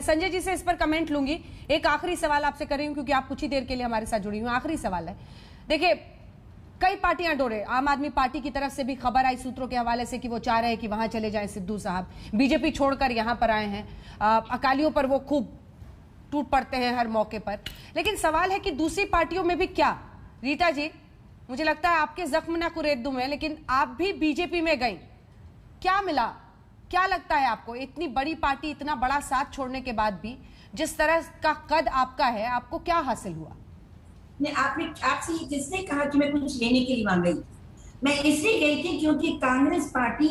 संजय जी से इस पर कमेंट लूंगी। एक आखिरी सवाल आपसे कर रही हूं क्योंकि आप कुछ ही देर के लिए हमारे साथ जुड़ी हुई। आखिरी सवाल है, देखिए कई पार्टियां डोरे, आम आदमी पार्टी की तरफ से भी खबर आई सूत्रों के हवाले से कि वो चाह रहे हैं कि वहां चले जाएं सिद्धू साहब, बीजेपी छोड़कर यहां पर आए हैं, अकालियों पर वो खूब टूट पड़ते हैं हर मौके पर। लेकिन सवाल है कि दूसरी पार्टियों में भी क्या, रीता जी मुझे लगता है आपके जख्म ना कुरेद दूं मैं, लेकिन आप भी बीजेपी में गई, क्या मिला, क्या लगता है आपको? इतनी बड़ी पार्टी, इतना बड़ा साथ छोड़ने के बाद भी जिस तरह का कद आपका है, आपको क्या हासिल हुआ? आपसे किसने कहा कि मैं कुछ लेने के लिए वहां गई? मैं इसलिए गई थी क्योंकि कांग्रेस पार्टी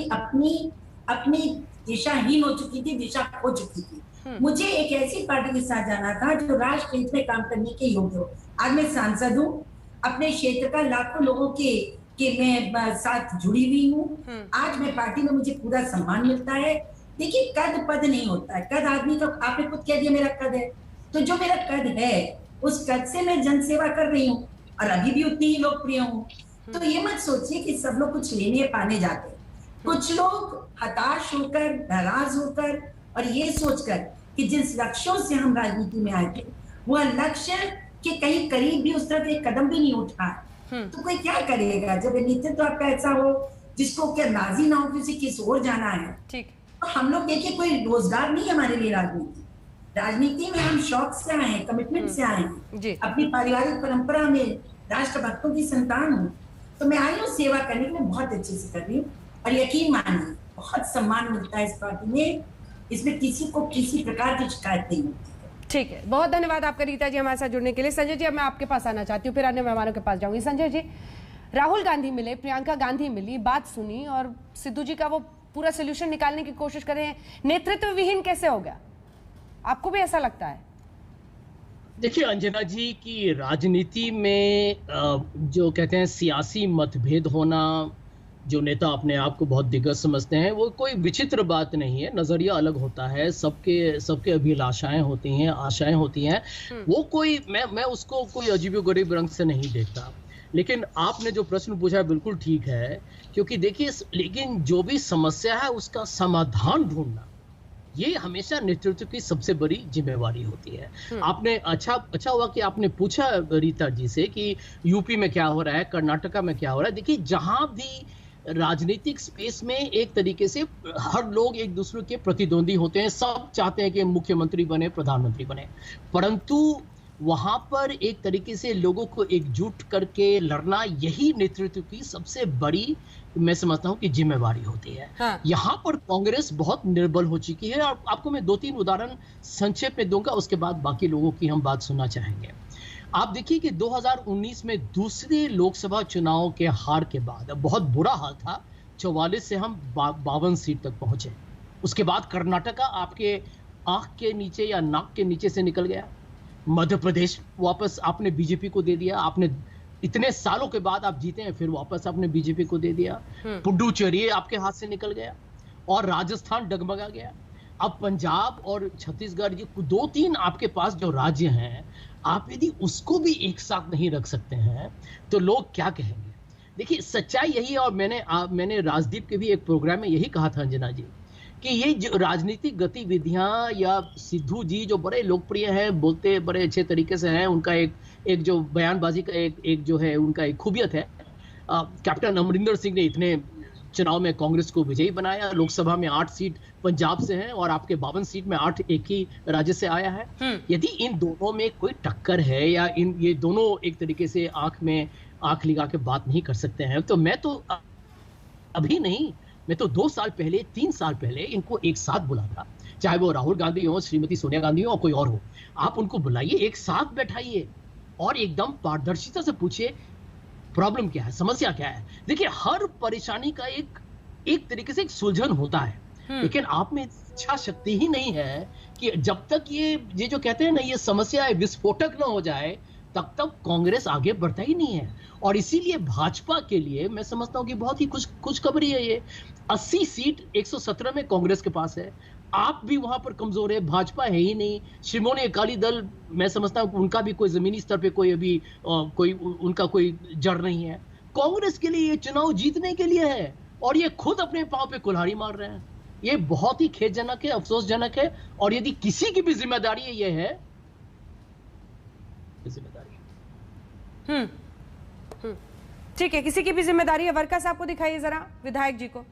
अपनी दिशाहीन हो चुकी थी, दिशा खो चुकी थी। मुझे एक ऐसी पार्टी के साथ जाना था जो राष्ट्र हित में काम करने के योग्य हो। आज मैं सांसद हूँ, अपने क्षेत्र का लाखों लोगों के मैं साथ जुड़ी हुई हूँ। आज मैं पार्टी में मुझे पूरा सम्मान मिलता है। देखिए कद पद नहीं होता है, कद आदमी का, आपने खुद कह दिया मेरा कद है, तो जो मेरा कद है उस कद से मैं जनसेवा कर रही हूँ और अभी भी उतनी ही लोकप्रिय हूँ। तो ये मत सोचिए कि सब लोग कुछ लेने पाने जाते। कुछ लोग हताश होकर, नाराज होकर और ये सोचकर कि जिस लक्ष्यों से हम राजनीति में आए थे वह लक्ष्य के कहीं करीब भी उस तरफ एक कदम भी नहीं उठा, तो कोई क्या करेगा जब नेतृत्व तो आपका ऐसा हो जिसको क्या नाजी ना हो कि उसे किस ओर जाना है। ठीक, तो हम लोग देखिए कोई रोजगार नहीं हमारे लिए राजनीति में हम शौक से आए हैं, कमिटमेंट से आए हैं, अपनी पारिवारिक परंपरा में राष्ट्रभक्तों की संतान हूँ, तो मैं आई हूँ सेवा करने के लिए, बहुत अच्छे से कर रही हूँ और यकीन मानिए बहुत सम्मान मिलता है इस पार्टी में, इसमें किसी को किसी प्रकार की शिकायत नहीं होती। ठीक है, बहुत धन्यवाद आपका रीता जी हमारे साथ जुड़ने के लिए। संजय जी अब मैं आपके पास आना चाहती हूँ, फिर अन्य मेहमानों के पास जाऊंगी। संजय जी, राहुल गांधी मिले, प्रियंका गांधी मिली, बात सुनी और सिद्धू जी का वो पूरा सोल्यूशन निकालने की कोशिश कर रहे हैं, नेतृत्व विहीन कैसे हो गया? आपको भी ऐसा लगता है? देखिए अंजना जी की राजनीति में जो कहते हैं सियासी मतभेद होना, जो नेता अपने आप को बहुत दिग्गज समझते हैं, वो कोई विचित्र बात नहीं है। नजरिया अलग होता है, सबके अभिलाषाएं होती हैं, आशाएं होती हैं, वो कोई मैं उसको कोई अजीबोगरीब रंग से नहीं देखता। लेकिन आपने जो प्रश्न पूछा है बिल्कुल ठीक है, क्योंकि देखिए लेकिन जो भी समस्या है उसका समाधान ढूंढना ये हमेशा नेतृत्व की सबसे बड़ी जिम्मेवारी होती है। आपने अच्छा हुआ कि आपने पूछा रीता जी से कि यूपी में क्या हो रहा है, कर्नाटका में क्या हो रहा है। देखिए जहां भी राजनीतिक स्पेस में एक तरीके से हर लोग एक दूसरे के प्रतिद्वंदी होते हैं, सब चाहते हैं कि मुख्यमंत्री बने, प्रधानमंत्री बने, परंतु वहां पर एक तरीके से लोगों को एकजुट करके लड़ना यही नेतृत्व की सबसे बड़ी मैं समझता हूं कि जिम्मेवारी होती है। हाँ। यहाँ पर कांग्रेस बहुत निर्बल हो चुकी है और आपको मैं 2-3 उदाहरण संक्षेप में दूंगा, उसके बाद बाकी लोगों की हम बात सुनना चाहेंगे। आप देखिए कि 2019 में दूसरे लोकसभा चुनाव के हार के बाद बहुत बुरा हाल था, 44 से हम 52 सीट तक पहुंचे। उसके बाद कर्नाटका आपके आंख के नीचे या नाक के नीचे से निकल गया, मध्य प्रदेश वापस आपने बीजेपी को दे दिया, आपने इतने सालों के बाद आप जीते हैं फिर वापस आपने बीजेपी को दे दिया, पुडुचेरी आपके हाथ से निकल गया और राजस्थान डगमगा गया। अब पंजाब और छत्तीसगढ़, ये 2-3 आपके पास जो राज्य हैं, आप यदि उसको भी एक साथ नहीं रख सकते हैं तो लोग क्या कहेंगे? देखिए सच्चाई यही है और मैंने राजदीप के भी एक प्रोग्राम में यही कहा था अंजना जी कि ये जो राजनीतिक गतिविधियां या सिद्धू जी जो बड़े लोकप्रिय हैं, बोलते बड़े अच्छे तरीके से हैं, उनका एक जो बयानबाजी का एक जो है उनका एक खूबियत है। कैप्टन अमरिंदर सिंह ने इतने चुनाव में कांग्रेस को विजयी बनाया, लोकसभा में 8 सीट पंजाब से हैं और आपके 52 सीट में 8 एक ही राज्य से आया है। यदि इन दोनों में कोई टक्कर है या ये दोनों एक तरीके से आंख लगा के बात नहीं कर सकते हैं, तो मैं तो अभी नहीं, मैं तो 2 साल पहले 3 साल पहले इनको एक साथ बुलाता, चाहे वो राहुल गांधी हो, श्रीमती सोनिया गांधी हो और कोई और हो, आप उनको बुलाइए, एक साथ बैठाइए और एकदम पारदर्शिता से पूछिए प्रॉब्लम क्या है, समस्या क्या है। देखिए हर परेशानी का एक तरीके से एक सुलझन होता है, लेकिन आप में इच्छा शक्ति ही नहीं है कि जब तक ये जो कहते हैं ना ये समस्या विस्फोटक ना हो जाए तब तक कांग्रेस आगे बढ़ता ही नहीं है। और इसीलिए भाजपा के लिए मैं समझता हूं कि बहुत ही खुशखबरी है ये। 80 सीट 117 में कांग्रेस के पास है, आप भी वहां पर कमजोर है, भाजपा है ही नहीं। शिरोमणि अकाली दल मैं समझता हूं उनका भी कोई जमीनी स्तर पे कोई अभी उनका कोई जड़ नहीं है। कांग्रेस के लिए ये चुनाव जीतने के लिए है और ये खुद अपने पांव पे कुल्हाड़ी मार रहे हैं। ये बहुत ही खेदजनक है, अफसोसजनक है। और यदि किसी की भी जिम्मेदारी ये है, जिम्मेदारी ठीक है, किसी की भी जिम्मेदारी है। वर्का साहब को दिखाइए जरा, विधायक जी को।